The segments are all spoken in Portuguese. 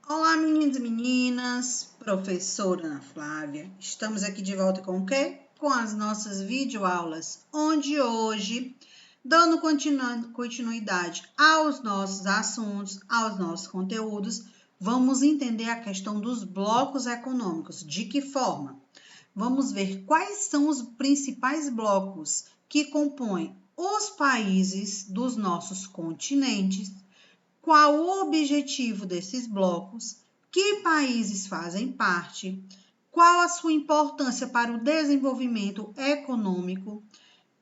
Olá, meninos e meninas, professora Ana Flávia. Estamos aqui de volta com o quê? Com as nossas videoaulas, onde hoje, dando continuidade aos nossos assuntos, aos nossos conteúdos, vamos entender a questão dos blocos econômicos. De que forma? Vamos ver quais são os principais blocos que compõem os países dos nossos continentes. Qual o objetivo desses blocos? Que países fazem parte? Qual a sua importância para o desenvolvimento econômico?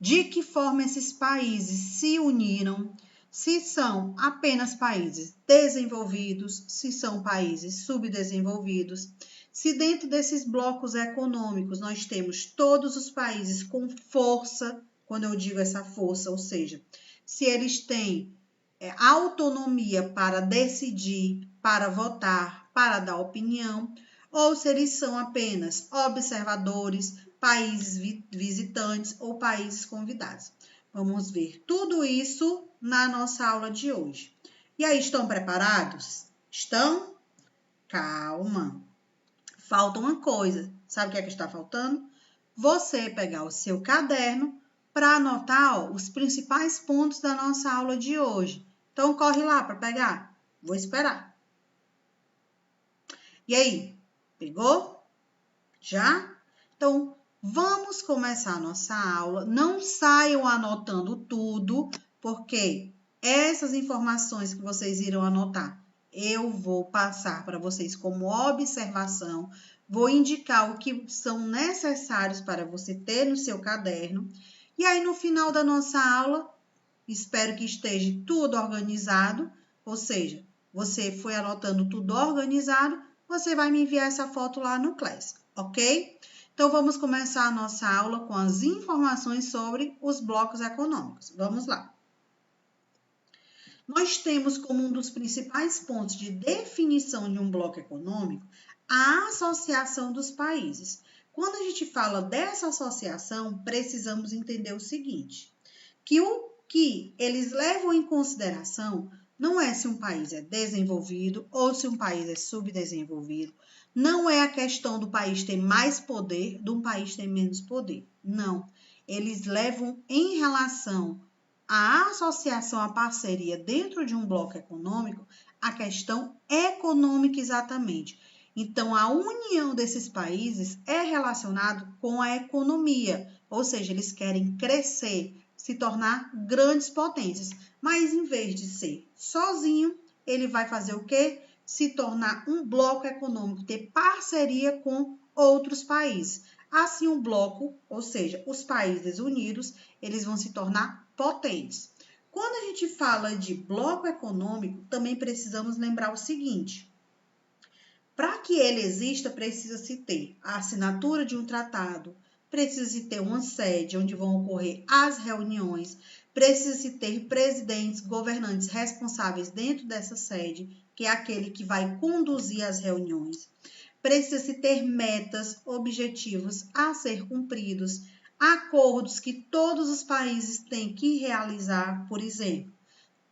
De que forma esses países se uniram? Se são apenas países desenvolvidos, se são países subdesenvolvidos, se dentro desses blocos econômicos nós temos todos os países com força, quando eu digo essa força, ou seja, se eles têm autonomia para decidir, para votar, para dar opinião, ou se eles são apenas observadores, países visitantes ou países convidados. Vamos ver tudo isso na nossa aula de hoje. E aí, estão preparados? Estão? Calma. Falta uma coisa. Sabe o que é que está faltando? Você pegar o seu caderno para anotar os principais pontos da nossa aula de hoje. Então, corre lá para pegar. Vou esperar. E aí, pegou? Já? Então, vamos começar a nossa aula. Não saiam anotando tudo, porque essas informações que vocês irão anotar, eu vou passar para vocês como observação. Vou indicar o que são necessários para você ter no seu caderno. E aí, no final da nossa aula, espero que esteja tudo organizado, ou seja, você foi anotando tudo organizado, você vai me enviar essa foto lá no Class, ok? Então, vamos começar a nossa aula com as informações sobre os blocos econômicos. Vamos lá. Nós temos como um dos principais pontos de definição de um bloco econômico a associação dos países. Quando a gente fala dessa associação, precisamos entender o seguinte, que o que eles levam em consideração não é se um país é desenvolvido ou se um país é subdesenvolvido. Não é a questão do país ter mais poder, de um país ter menos poder. Não. Eles levam em relação à associação, à parceria dentro de um bloco econômico, a questão econômica exatamente. Então, a união desses países é relacionado com a economia, ou seja, eles querem crescer, se tornar grandes potências. Mas em vez de ser sozinho, ele vai fazer o quê? Se tornar um bloco econômico, ter parceria com outros países. Assim, um bloco, ou seja, os países unidos, eles vão se tornar potentes. Quando a gente fala de bloco econômico, também precisamos lembrar o seguinte: para que ele exista, precisa-se ter a assinatura de um tratado, precisa-se ter uma sede onde vão ocorrer as reuniões, precisa-se ter presidentes, governantes responsáveis dentro dessa sede, que é aquele que vai conduzir as reuniões. Precisa-se ter metas, objetivos a ser cumpridos, acordos que todos os países têm que realizar, por exemplo,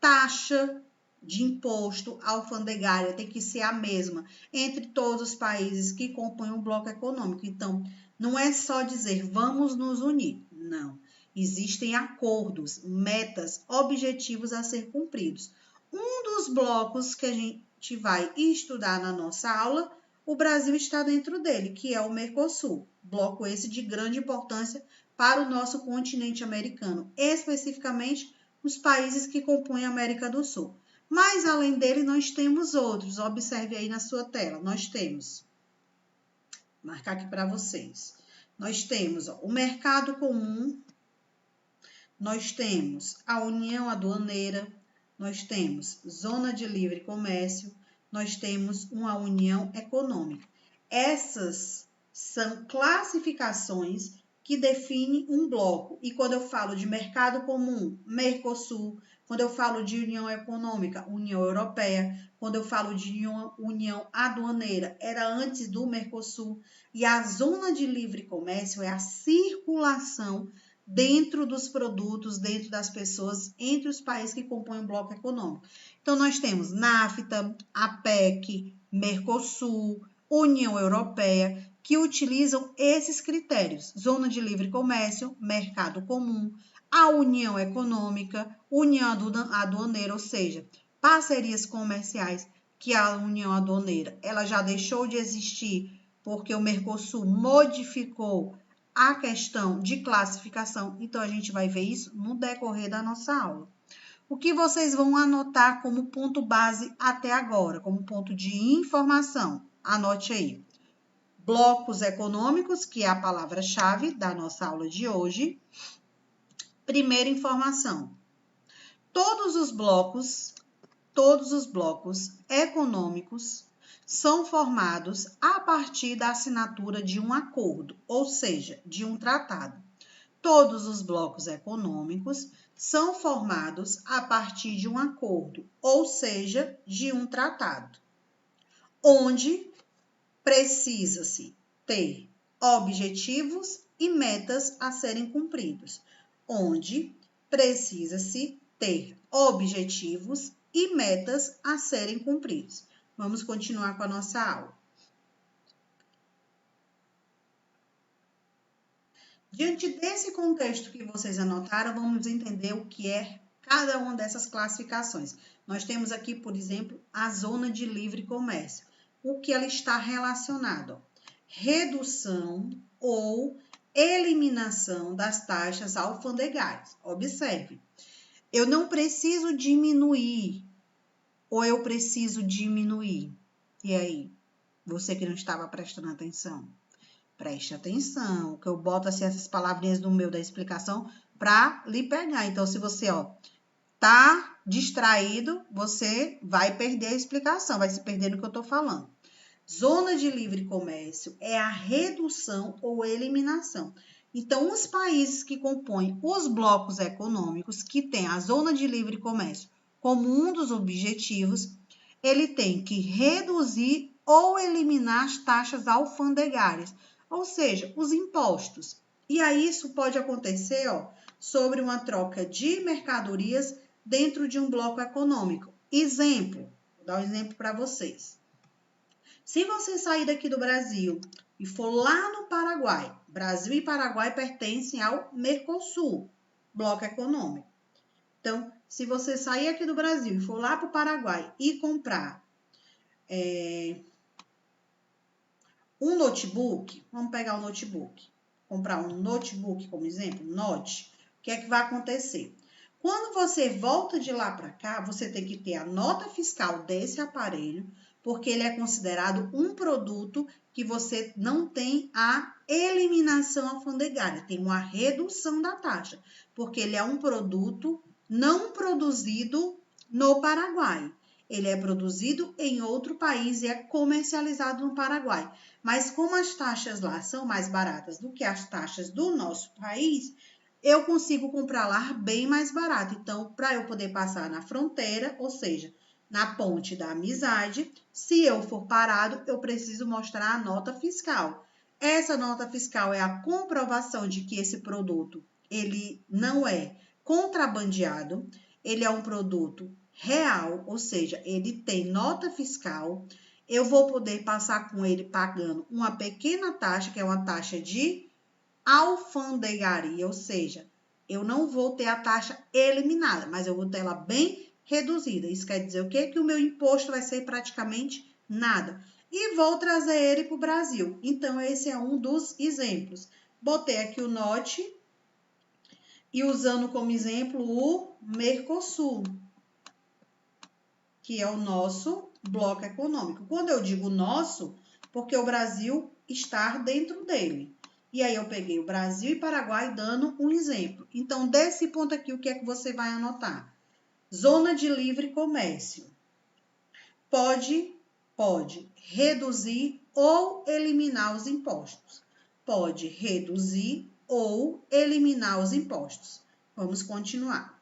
taxa de imposto alfandegária tem que ser a mesma entre todos os países que compõem o bloco econômico. Então, não é só dizer vamos nos unir, não. Existem acordos, metas, objetivos a ser cumpridos. Um dos blocos que a gente vai estudar na nossa aula, o Brasil está dentro dele, que é o Mercosul. Bloco esse de grande importância para o nosso continente americano, especificamente os países que compõem a América do Sul. Mas, além dele, nós temos outros. Observe aí na sua tela. Nós temos, vou marcar aqui para vocês. Nós temos o Mercado Comum, nós temos a União Aduaneira, nós temos Zona de Livre Comércio, nós temos uma União Econômica. Essas são classificações que define um bloco. E quando eu falo de mercado comum, Mercosul, quando eu falo de união econômica, União Europeia, quando eu falo de união aduaneira, era antes do Mercosul, e a zona de livre comércio é a circulação dentro dos produtos, dentro das pessoas, entre os países que compõem o bloco econômico. Então, nós temos NAFTA, APEC, Mercosul, União Europeia, que utilizam esses critérios: zona de livre comércio, mercado comum, a União Econômica, União Aduaneira, ou seja, parcerias comerciais, que a União Aduaneira ela já deixou de existir porque o Mercosul modificou a questão de classificação. Então, a gente vai ver isso no decorrer da nossa aula. O que vocês vão anotar como ponto base até agora, como ponto de informação? Anote aí. Blocos econômicos, que é a palavra-chave da nossa aula de hoje. Primeira informação. Todos os blocos econômicos são formados a partir da assinatura de um acordo, ou seja, de um tratado. Todos os blocos econômicos são formados a partir de um acordo, ou seja, de um tratado, onde precisa-se ter objetivos e metas a serem cumpridos. Onde precisa-se ter objetivos e metas a serem cumpridos. Vamos continuar com a nossa aula. Diante desse contexto que vocês anotaram, vamos entender o que é cada uma dessas classificações. Nós temos aqui, por exemplo, a zona de livre comércio. O que ela está relacionada? Redução ou eliminação das taxas alfandegárias. Observe, eu não preciso diminuir ou eu preciso diminuir. E aí, você que não estava prestando atenção? Preste atenção, que eu boto assim essas palavrinhas no meio da explicação para lhe pegar. Então, se você, tá distraído, você vai perder a explicação, vai se perder no que eu tô falando. Zona de livre comércio é a redução ou eliminação. Então, os países que compõem os blocos econômicos, que têm a zona de livre comércio como um dos objetivos, ele tem que reduzir ou eliminar as taxas alfandegárias, ou seja, os impostos. E aí isso pode acontecer, sobre uma troca de mercadorias dentro de um bloco econômico. Exemplo, vou dar um exemplo para vocês. Se você sair daqui do Brasil e for lá no Paraguai, Brasil e Paraguai pertencem ao Mercosul, bloco econômico. Então, se você sair aqui do Brasil e for lá para o Paraguai e comprar um notebook, vamos pegar um notebook, comprar um notebook como exemplo, Note, o que é que vai acontecer? Quando você volta de lá para cá, você tem que ter a nota fiscal desse aparelho, porque ele é considerado um produto que você não tem a eliminação alfandegária, tem uma redução da taxa, porque ele é um produto não produzido no Paraguai. Ele é produzido em outro país e é comercializado no Paraguai. Mas como as taxas lá são mais baratas do que as taxas do nosso país, eu consigo comprar lá bem mais barato. Então, para eu poder passar na fronteira, ou seja, na ponte da amizade, se eu for parado, eu preciso mostrar a nota fiscal. Essa nota fiscal é a comprovação de que esse produto ele não é contrabandeado, ele é um produto real, ou seja, ele tem nota fiscal. Eu vou poder passar com ele pagando uma pequena taxa, que é uma taxa de alfandegaria, ou seja, eu não vou ter a taxa eliminada, mas eu vou ter ela bem reduzida. Isso quer dizer o quê? Que o meu imposto vai ser praticamente nada. E vou trazer ele para o Brasil. Então, esse é um dos exemplos. Botei aqui o Note e usando como exemplo o Mercosul, que é o nosso bloco econômico. Quando eu digo nosso, porque o Brasil está dentro dele. E aí eu peguei o Brasil e Paraguai dando um exemplo. Então, desse ponto aqui, o que é que você vai anotar? Zona de livre comércio. Pode reduzir ou eliminar os impostos. Pode reduzir ou eliminar os impostos. Vamos continuar.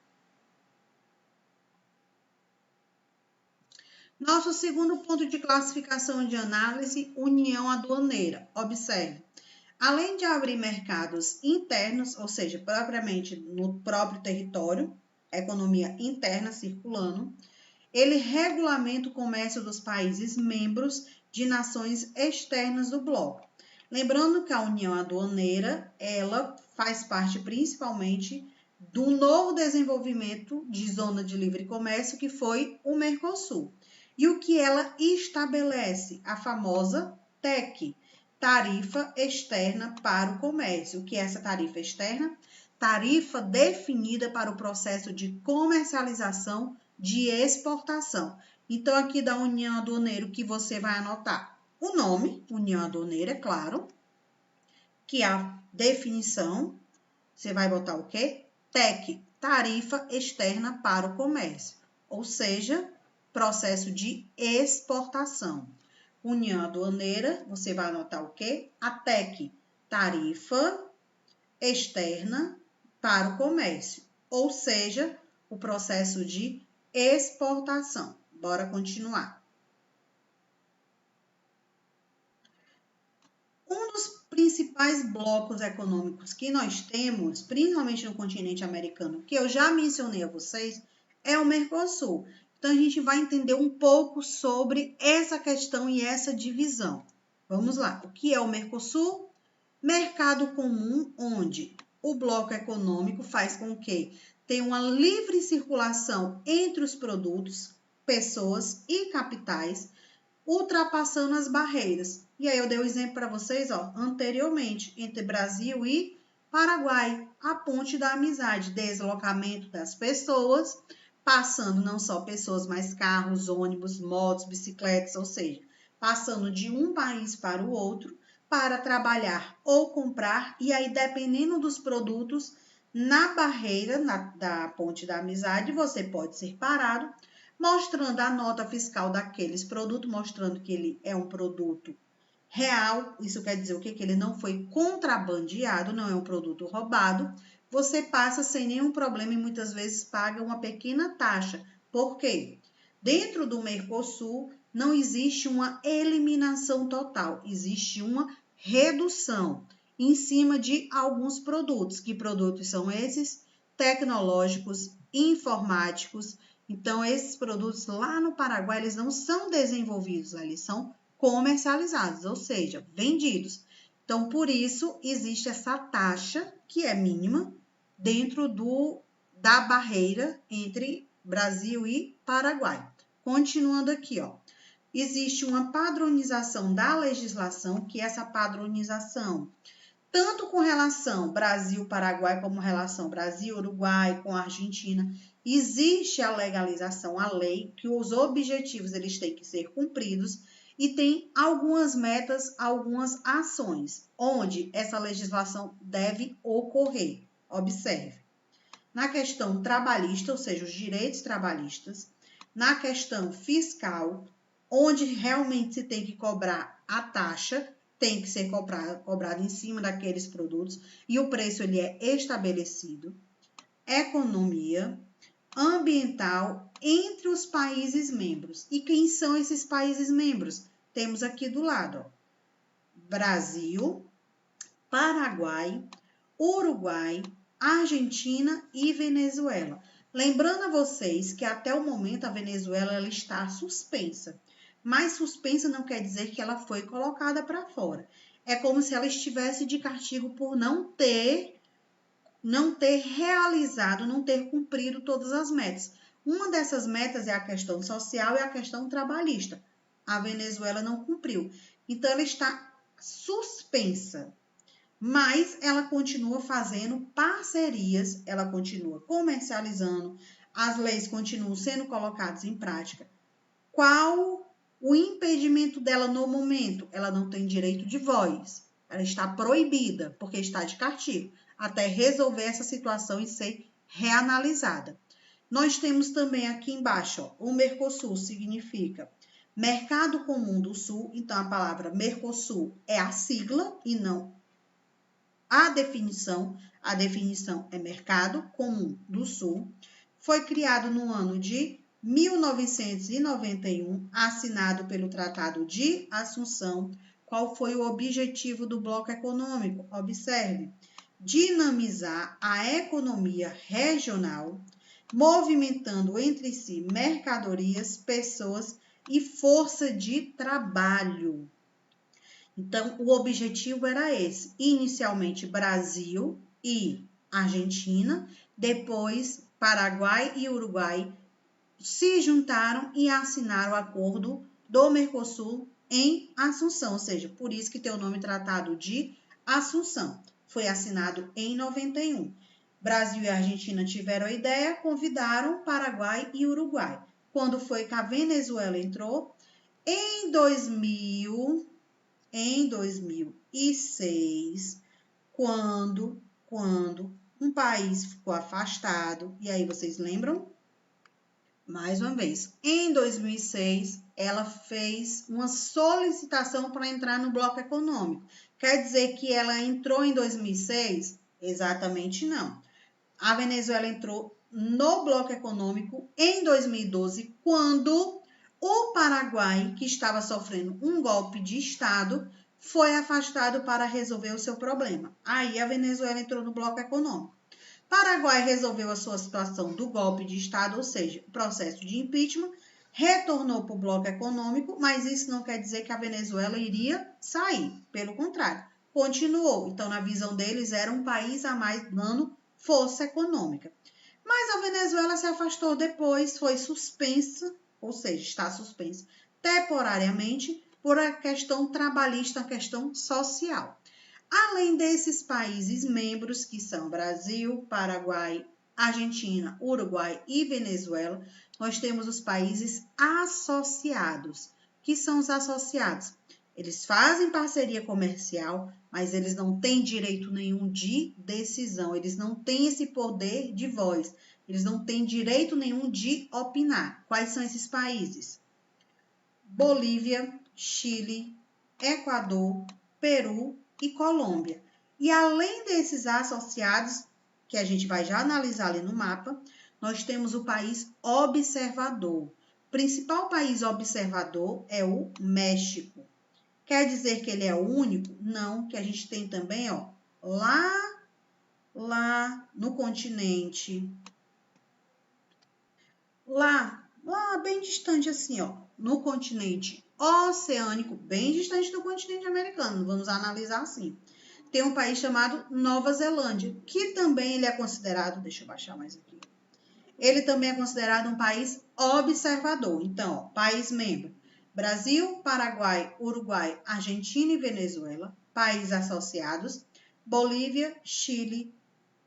Nosso segundo ponto de classificação de análise, união aduaneira. Observe, além de abrir mercados internos, ou seja, propriamente no próprio território, economia interna circulando, Ele regulamenta o comércio dos países membros de nações externas do bloco. Lembrando que a União Aduaneira, ela faz parte principalmente do novo desenvolvimento de zona de livre comércio, que foi o Mercosul. E o que ela estabelece? A famosa TEC, Tarifa Externa para o Comércio. O que é essa tarifa externa? Tarifa definida para o processo de comercialização de exportação. Então, aqui da União Aduaneira, o que você vai anotar? O nome, União Aduaneira, é claro, que a definição, você vai botar o quê? TEC, Tarifa Externa para o Comércio, ou seja, processo de exportação. União Aduaneira, você vai anotar o quê? A TEC, Tarifa Externa para o Comércio, ou seja, o processo de exportação. Bora continuar. Um dos principais blocos econômicos que nós temos, principalmente no continente americano, que eu já mencionei a vocês, é o Mercosul. Então, a gente vai entender um pouco sobre essa questão e essa divisão. Vamos lá. O que é o Mercosul? Mercado comum, onde o bloco econômico faz com que tenha uma livre circulação entre os produtos, pessoas e capitais, ultrapassando as barreiras. E aí eu dei o exemplo para vocês, anteriormente, entre Brasil e Paraguai, a ponte da amizade, deslocamento das pessoas, passando não só pessoas, mas carros, ônibus, motos, bicicletas, ou seja, passando de um país para o outro para trabalhar ou comprar, e aí dependendo dos produtos, na barreira da ponte da amizade, você pode ser parado, mostrando a nota fiscal daqueles produtos, mostrando que ele é um produto real. Isso quer dizer o quê? Que ele não foi contrabandeado, não é um produto roubado. Você passa sem nenhum problema e muitas vezes paga uma pequena taxa. Por quê? Dentro do Mercosul não existe uma eliminação total, existe uma redução em cima de alguns produtos. Que produtos são esses? Tecnológicos, informáticos. Então, esses produtos lá no Paraguai, eles não são desenvolvidos, eles são comercializados, ou seja, vendidos. Então, por isso, existe essa taxa, que é mínima, dentro da barreira entre Brasil e Paraguai. Continuando aqui, existe uma padronização da legislação, que essa padronização, tanto com relação Brasil-Paraguai, como relação Brasil-Uruguai, com a Argentina, existe a legalização, a lei, que os objetivos eles têm que ser cumpridos e tem algumas metas, algumas ações, onde essa legislação deve ocorrer. Observe. Na questão trabalhista, ou seja, os direitos trabalhistas, na questão fiscal, onde realmente se tem que cobrar a taxa, tem que ser cobrado em cima daqueles produtos e o preço ele é estabelecido. Economia, ambiental, entre os países membros. E quem são esses países membros? Temos aqui do lado, Brasil, Paraguai, Uruguai, Argentina e Venezuela. Lembrando a vocês que até o momento a Venezuela ela está suspensa. Mas suspensa não quer dizer que ela foi colocada para fora. É como se ela estivesse de castigo por não ter realizado, não ter cumprido todas as metas. Uma dessas metas é a questão social e a questão trabalhista. A Venezuela não cumpriu. Então, ela está suspensa. Mas ela continua fazendo parcerias, ela continua comercializando, as leis continuam sendo colocadas em prática. Qual o impedimento dela no momento? Ela não tem direito de voz. Ela está proibida, porque está de castigo, até resolver essa situação e ser reanalisada. Nós temos também aqui embaixo, o Mercosul significa Mercado Comum do Sul. Então, a palavra Mercosul é a sigla e não a definição. A definição é Mercado Comum do Sul. Foi criado no ano de 1991, assinado pelo Tratado de Assunção. Qual foi o objetivo do bloco econômico? Observe: dinamizar a economia regional, movimentando entre si mercadorias, pessoas e força de trabalho. Então, o objetivo era esse: inicialmente Brasil e Argentina, depois Paraguai e Uruguai se juntaram e assinaram o acordo do Mercosul em Assunção, ou seja, por isso que tem o nome tratado de Assunção. Foi assinado em 91. Brasil e Argentina tiveram a ideia, convidaram Paraguai e Uruguai. Quando foi que a Venezuela entrou? Em 2006, quando um país ficou afastado, e aí vocês lembram? Mais uma vez, em 2006, ela fez uma solicitação para entrar no bloco econômico. Quer dizer que ela entrou em 2006? Exatamente não. A Venezuela entrou no bloco econômico em 2012, quando o Paraguai, que estava sofrendo um golpe de Estado, foi afastado para resolver o seu problema. Aí a Venezuela entrou no bloco econômico. Paraguai resolveu a sua situação do golpe de Estado, ou seja, o processo de impeachment, retornou para o bloco econômico, mas isso não quer dizer que a Venezuela iria sair. Pelo contrário, continuou. Então, na visão deles, era um país a mais dando força econômica. Mas a Venezuela se afastou depois, foi suspensa, ou seja, está suspensa temporariamente por a questão trabalhista, a questão social. Além desses países membros, que são Brasil, Paraguai, Argentina, Uruguai e Venezuela, nós temos os países associados. Que são os associados? Eles fazem parceria comercial, mas eles não têm direito nenhum de decisão, eles não têm esse poder de voz, eles não têm direito nenhum de opinar. Quais são esses países? Bolívia, Chile, Equador, Peru e Colômbia. E além desses associados, que a gente vai já analisar ali no mapa, nós temos o país observador. O principal país observador é o México. Quer dizer que ele é o único? Não, que a gente tem também, ó, lá no continente, lá bem distante assim, ó, no continente oceânico, bem distante do continente americano, vamos analisar assim. Tem um país chamado Nova Zelândia, que também ele é considerado, deixa eu baixar mais aqui, ele também é considerado um país observador. Então, ó, país membro, Brasil, Paraguai, Uruguai, Argentina e Venezuela, países associados, Bolívia, Chile,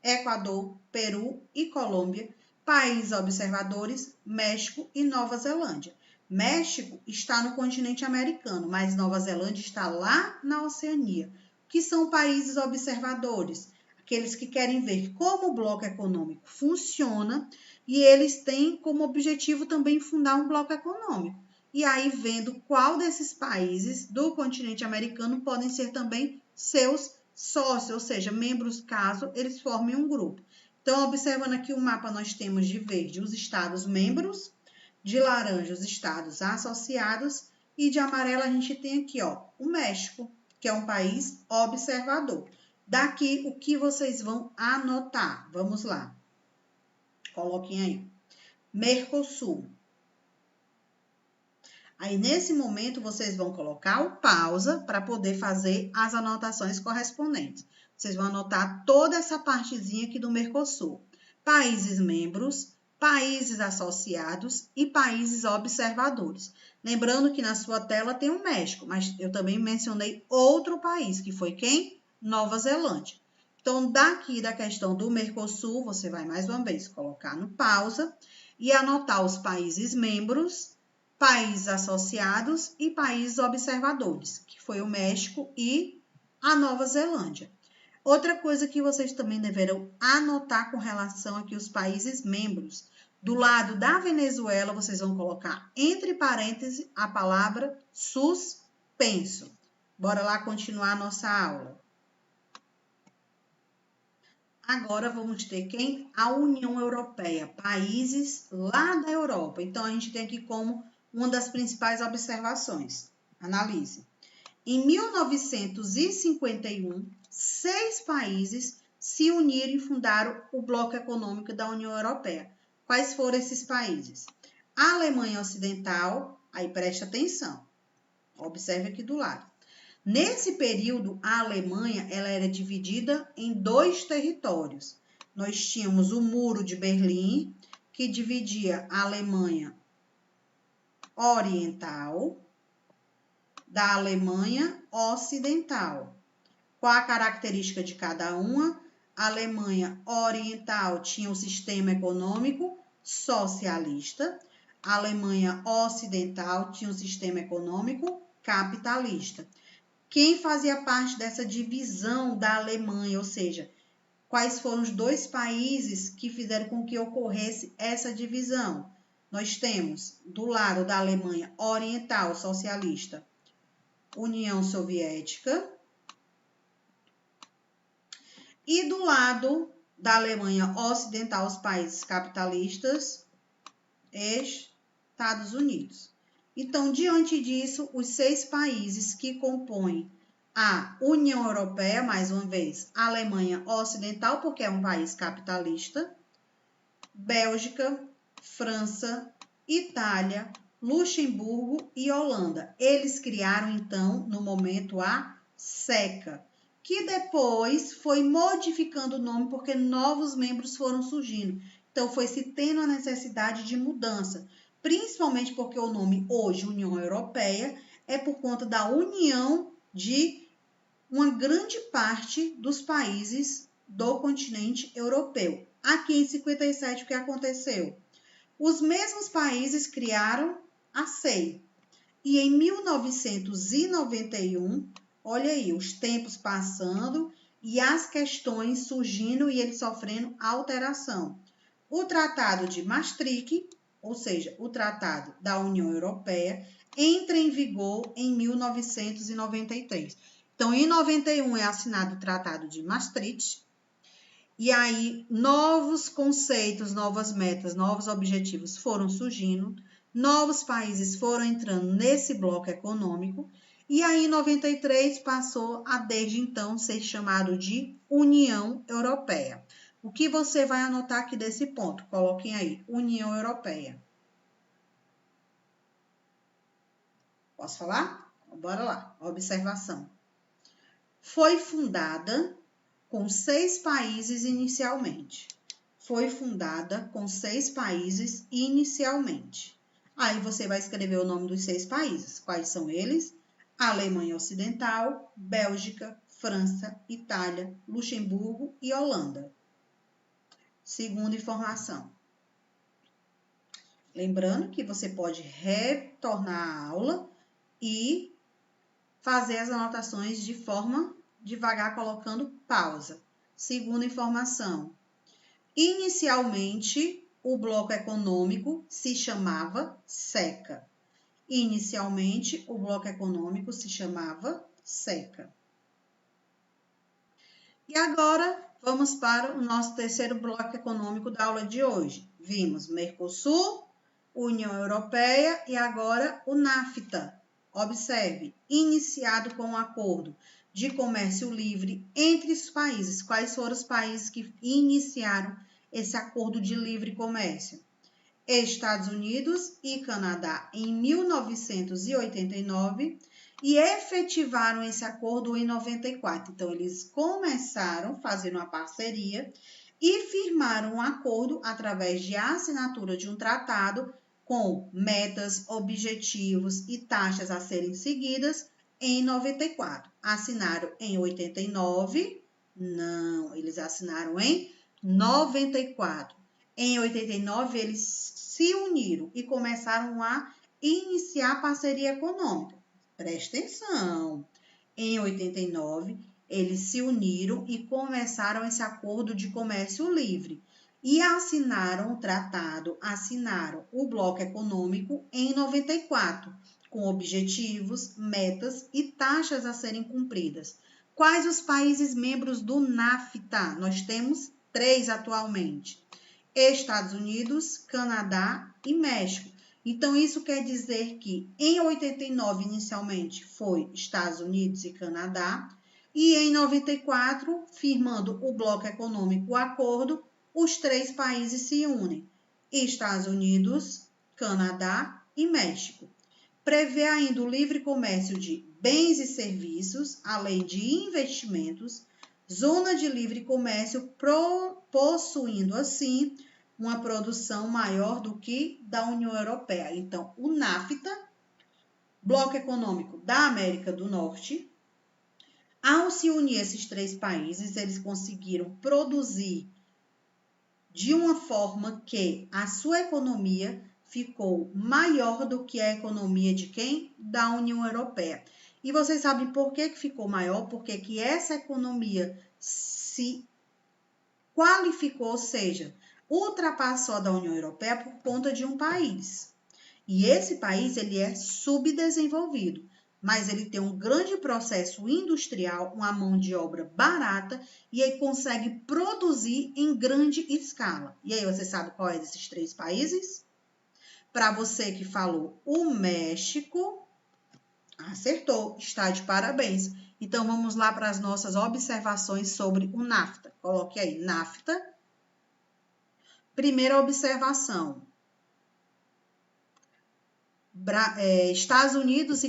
Equador, Peru e Colômbia, países observadores, México e Nova Zelândia. México está no continente americano, mas Nova Zelândia está lá na Oceania, que são países observadores, aqueles que querem ver como o bloco econômico funciona, e eles têm como objetivo também fundar um bloco econômico. E aí vendo qual desses países do continente americano podem ser também seus sócios, ou seja, membros, caso eles formem um grupo. Então, observando aqui o mapa, nós temos de verde os estados membros, de laranja os estados associados e de amarelo a gente tem aqui, ó, o México, que é um país observador. Daqui, o que vocês vão anotar? Vamos lá. Coloquem aí. Mercosul. Aí, nesse momento, vocês vão colocar o pausa para poder fazer as anotações correspondentes. Vocês vão anotar toda essa partezinha aqui do Mercosul. Países membros, países associados e países observadores. Lembrando que na sua tela tem o México, mas eu também mencionei outro país, que foi quem? Nova Zelândia. Então, daqui da questão do Mercosul, você vai mais uma vez colocar no pausa e anotar os países membros, países associados e países observadores, que foi o México e a Nova Zelândia. Outra coisa que vocês também deverão anotar com relação aqui aos países membros. Do lado da Venezuela, vocês vão colocar entre parênteses a palavra suspenso. Bora lá continuar a nossa aula. Agora vamos ter quem? A União Europeia, países lá da Europa. Então, a gente tem aqui como uma das principais observações. Analise. Em 1951, 6 países se uniram e fundaram o Bloco Econômico da União Europeia. Quais foram esses países? A Alemanha Ocidental, aí presta atenção, observe aqui do lado. Nesse período, a Alemanha ela era dividida em 2 territórios. Nós tínhamos o Muro de Berlim, que dividia a Alemanha Oriental da Alemanha Ocidental. Qual a característica de cada uma? A Alemanha Oriental tinha um sistema econômico socialista, a Alemanha Ocidental tinha um sistema econômico capitalista. Quem fazia parte dessa divisão da Alemanha, ou seja, quais foram os 2 países que fizeram com que ocorresse essa divisão? Nós temos, do lado da Alemanha Oriental Socialista, União Soviética, e do lado da Alemanha Ocidental, os países capitalistas, Estados Unidos. Então, diante disso, os 6 países que compõem a União Europeia, mais uma vez, a Alemanha Ocidental, porque é um país capitalista, Bélgica, França, Itália, Luxemburgo e Holanda. Eles criaram, então, no momento, a SECA, que depois foi modificando o nome porque novos membros foram surgindo. Então, foi se tendo a necessidade de mudança, principalmente porque o nome hoje, União Europeia, é por conta da união de uma grande parte dos países do continente europeu. Aqui em 57, o que aconteceu? Os mesmos países criaram a CEI. E em 1991, olha aí, os tempos passando e as questões surgindo e eles sofrendo alteração. O Tratado de Maastricht, ou seja, o Tratado da União Europeia, entra em vigor em 1993. Então, em 91 é assinado o Tratado de Maastricht, e aí novos conceitos, novas metas, novos objetivos foram surgindo, novos países foram entrando nesse bloco econômico, e aí em 93 passou a desde então ser chamado de União Europeia. O que você vai anotar aqui desse ponto? Coloquem aí, União Europeia. Posso falar? Bora lá, observação. Foi fundada com 6 países inicialmente. Foi fundada com 6 países inicialmente. Aí você vai escrever o nome dos 6 países. Quais são eles? Alemanha Ocidental, Bélgica, França, Itália, Luxemburgo e Holanda. Segunda informação. Lembrando que você pode retornar à aula e fazer as anotações de forma devagar, colocando pausa. Segunda informação. Inicialmente, o bloco econômico se chamava SECA. Inicialmente, o bloco econômico se chamava SECA. E agora, vamos para o nosso terceiro bloco econômico da aula de hoje. Vimos Mercosul, União Europeia e agora o NAFTA. Observe, iniciado com um acordo de comércio livre entre os países. Quais foram os países que iniciaram esse acordo de livre comércio? Estados Unidos e Canadá em 1989 e efetivaram esse acordo em 94. Então, eles começaram fazendo uma parceria e firmaram um acordo através de assinatura de um tratado com metas, objetivos e taxas a serem seguidas em 94. Assinaram em 89? Não, eles assinaram em 94. Em 89, eles se uniram e começaram a iniciar parceria econômica. Presta atenção. Em 89, eles se uniram e começaram esse acordo de comércio livre. E assinaram o tratado, assinaram o bloco econômico em 94, com objetivos, metas e taxas a serem cumpridas. Quais os países membros do NAFTA? Nós temos 3 atualmente. Estados Unidos, Canadá e México. Então, isso quer dizer que em 89, inicialmente, foi Estados Unidos e Canadá, e em 94, firmando o bloco econômico, o acordo, os 3 países se unem. Estados Unidos, Canadá e México. Prevê ainda o livre comércio de bens e serviços, além de investimentos, zona de livre comércio possuindo, assim, uma produção maior do que da União Europeia. Então, o NAFTA, Bloco Econômico da América do Norte, ao se unir esses três países, eles conseguiram produzir de uma forma que a sua economia ficou maior do que a economia de quem? Da União Europeia. E vocês sabem por que ficou maior? Porque que essa economia se qualificou, ou seja, ultrapassou a da União Europeia por conta de um país. E esse país, ele é subdesenvolvido, mas ele tem um grande processo industrial, uma mão de obra barata, e aí consegue produzir em grande escala. E aí, você sabe qual é desses três países? Para você que falou o México, acertou, está de parabéns. Então, vamos lá para as nossas observações sobre o NAFTA. Coloque aí, NAFTA. Primeira observação. Estados Unidos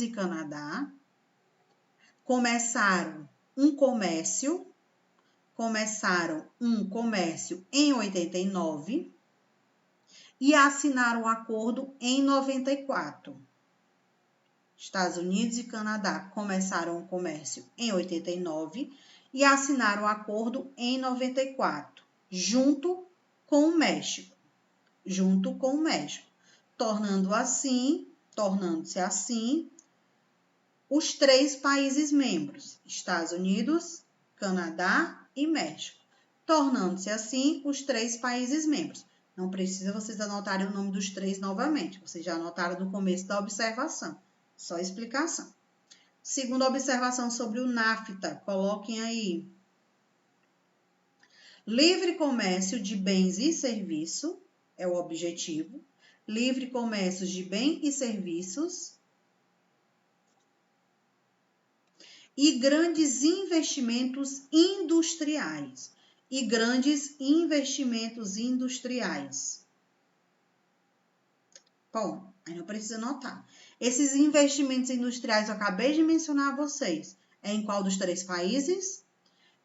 e Canadá começaram um comércio em 89 e assinaram o acordo em 94. Estados Unidos e Canadá começaram o comércio em 89 e assinaram o acordo em 94, junto com o México. Tornando-se assim os três países membros, Estados Unidos, Canadá e México. Tornando-se assim os três países membros. Não precisa vocês anotarem o nome dos três novamente, vocês já anotaram no começo da observação, só explicação. Segunda observação sobre o NAFTA, coloquem aí. Livre comércio de bens e serviços é o objetivo. Livre comércio de bens e serviços. E grandes investimentos industriais. Bom, aí não precisa anotar. Esses investimentos industriais eu acabei de mencionar a vocês. É em qual dos três países?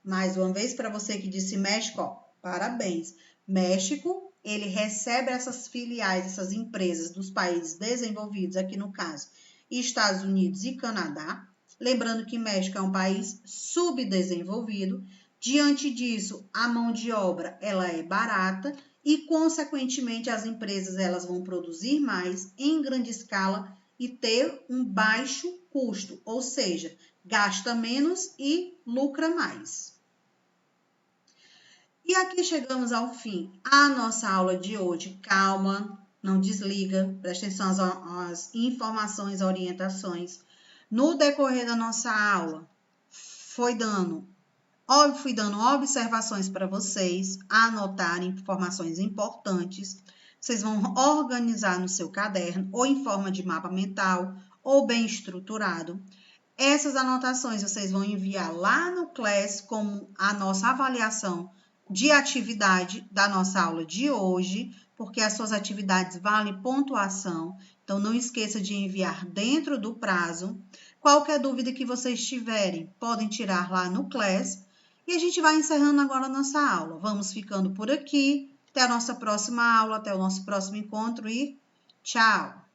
Mais uma vez, para você que disse México, ó, parabéns. México, ele recebe essas filiais, essas empresas dos países desenvolvidos, aqui no caso, Estados Unidos e Canadá. Lembrando que México é um país subdesenvolvido. Diante disso, a mão de obra ela é barata e, consequentemente, as empresas elas vão produzir mais em grande escala e ter um baixo custo, ou seja, gasta menos e lucra mais. E aqui chegamos ao fim. A nossa aula de hoje, calma, não desliga, presta atenção às informações, orientações. No decorrer da nossa aula, fui dando observações para vocês anotarem informações importantes. Vocês vão organizar no seu caderno, ou em forma de mapa mental, ou bem estruturado. Essas anotações vocês vão enviar lá no Class como a nossa avaliação de atividade da nossa aula de hoje, porque as suas atividades valem pontuação. Então, não esqueça de enviar dentro do prazo. Qualquer dúvida que vocês tiverem, podem tirar lá no Class. E a gente vai encerrando agora a nossa aula. Vamos ficando por aqui. Até a nossa próxima aula, até o nosso próximo encontro e tchau!